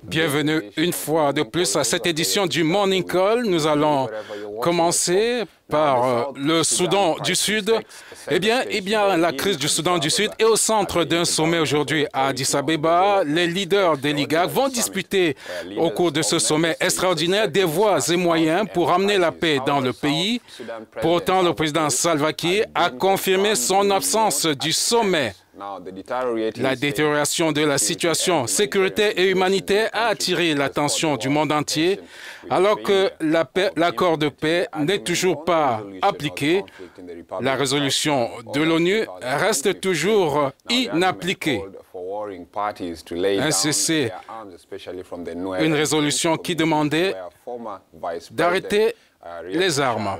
Bienvenue une fois de plus à cette édition du Morning Call. Nous allons commencer par le Soudan du Sud. Eh bien, la crise du Soudan du Sud est au centre d'un sommet aujourd'hui à Addis Abeba. Les leaders des LIGAC vont discuter au cours de ce sommet extraordinaire des voies et moyens pour amener la paix dans le pays. Pour autant, le président Salva Kiir a confirmé son absence du sommet. La détérioration de la situation sécuritaire et humanitaire a attiré l'attention du monde entier, alors que l'accord de paix n'est toujours pas appliqué. La résolution de l'ONU reste toujours inappliquée. Un cessez, une résolution qui demandait d'arrêter les armes.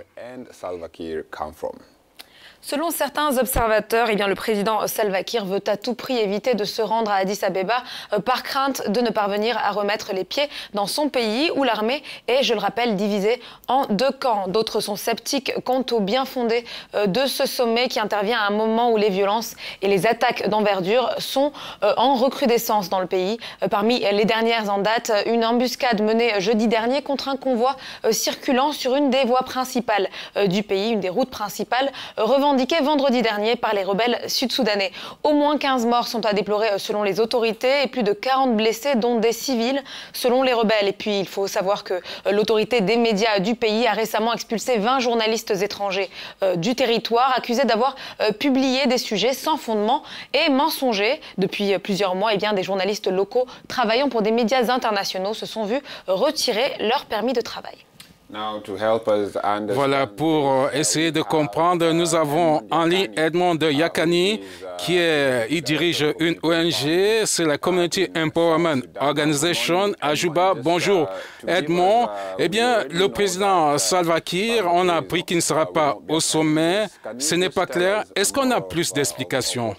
Selon certains observateurs, le président Salva Kiir veut à tout prix éviter de se rendre à Addis Abeba par crainte de ne parvenir à remettre les pieds dans son pays où l'armée est, je le rappelle, divisée en deux camps. D'autres sont sceptiques quant au bien fondé de ce sommet qui intervient à un moment où les violences et les attaques d'envergure sont en recrudescence dans le pays. Parmi les dernières en date, une embuscade menée jeudi dernier contre un convoi circulant sur une des voies principales du pays, une des routes principales revendiquée vendredi dernier par les rebelles sud-soudanais. Au moins 15 morts sont à déplorer selon les autorités et plus de 40 blessés, dont des civils, selon les rebelles. Et puis, il faut savoir que l'autorité des médias du pays a récemment expulsé 20 journalistes étrangers du territoire, accusés d'avoir publié des sujets sans fondement et mensongers. Depuis plusieurs mois, des journalistes locaux travaillant pour des médias internationaux se sont vus retirer leur permis de travail. Voilà, pour essayer de comprendre, nous avons en ligne Edmond Yakani, il dirige une ONG, c'est la Community Empowerment Organization à Juba. Bonjour Edmond. Eh bien, le président Salva Kiir, on a appris qu'il ne sera pas au sommet. Ce n'est pas clair. Est-ce qu'on a plus d'explications?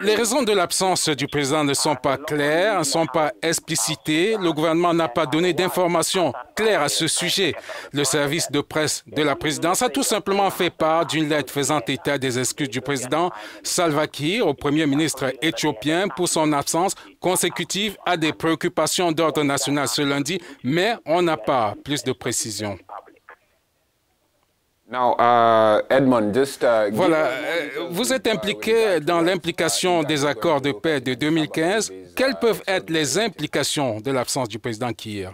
Les raisons de l'absence du président ne sont pas claires, ne sont pas explicitées. Le gouvernement n'a pas donné d'informations claires à ce sujet. Le service de presse de la présidence a tout simplement fait part d'une lettre faisant état des excuses du président Salva Kiir au premier ministre éthiopien pour son absence consécutive à des préoccupations d'ordre national ce lundi, mais on n'a pas plus de précisions. Voilà, vous êtes impliqué dans l'implication des accords de paix de 2015. Quelles peuvent être les implications de l'absence du président Kiir?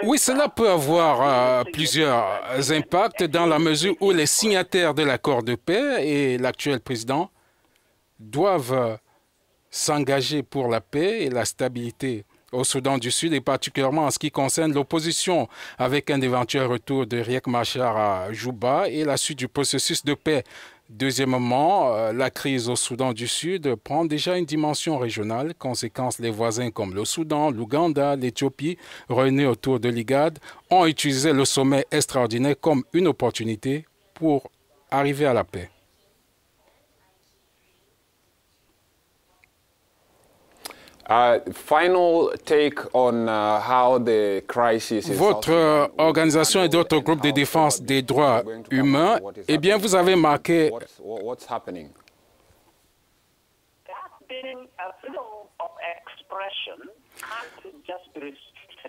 Oui, cela peut avoir plusieurs impacts dans la mesure où les signataires de l'accord de paix et l'actuel président doivent s'engager pour la paix et la stabilité au Soudan du Sud, et particulièrement en ce qui concerne l'opposition avec un éventuel retour de Riek Machar à Juba et la suite du processus de paix. Deuxièmement, la crise au Soudan du Sud prend déjà une dimension régionale. Conséquence, les voisins comme le Soudan, l'Ouganda, l'Éthiopie, réunis autour de l'IGAD, ont utilisé le sommet extraordinaire comme une opportunité pour arriver à la paix. Votre organisation et d'autres groupes de défense des droits humains, eh bien, vous avez marqué...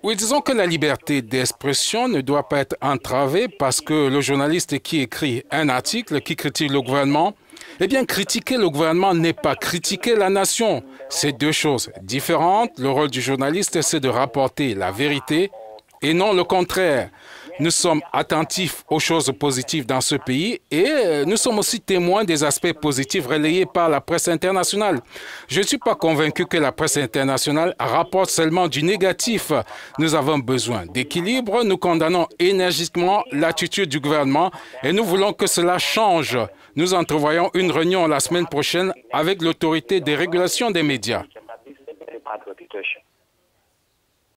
Oui, disons que la liberté d'expression ne doit pas être entravée parce que le journaliste qui écrit un article qui critique le gouvernement, eh bien, critiquer le gouvernement n'est pas critiquer la nation. C'est deux choses différentes. Le rôle du journaliste, c'est de rapporter la vérité et non le contraire. Nous sommes attentifs aux choses positives dans ce pays et nous sommes aussi témoins des aspects positifs relayés par la presse internationale. Je ne suis pas convaincu que la presse internationale rapporte seulement du négatif. Nous avons besoin d'équilibre. Nous condamnons énergiquement l'attitude du gouvernement et nous voulons que cela change. Nous entrevoyons une réunion la semaine prochaine avec l'autorité des régulations des médias.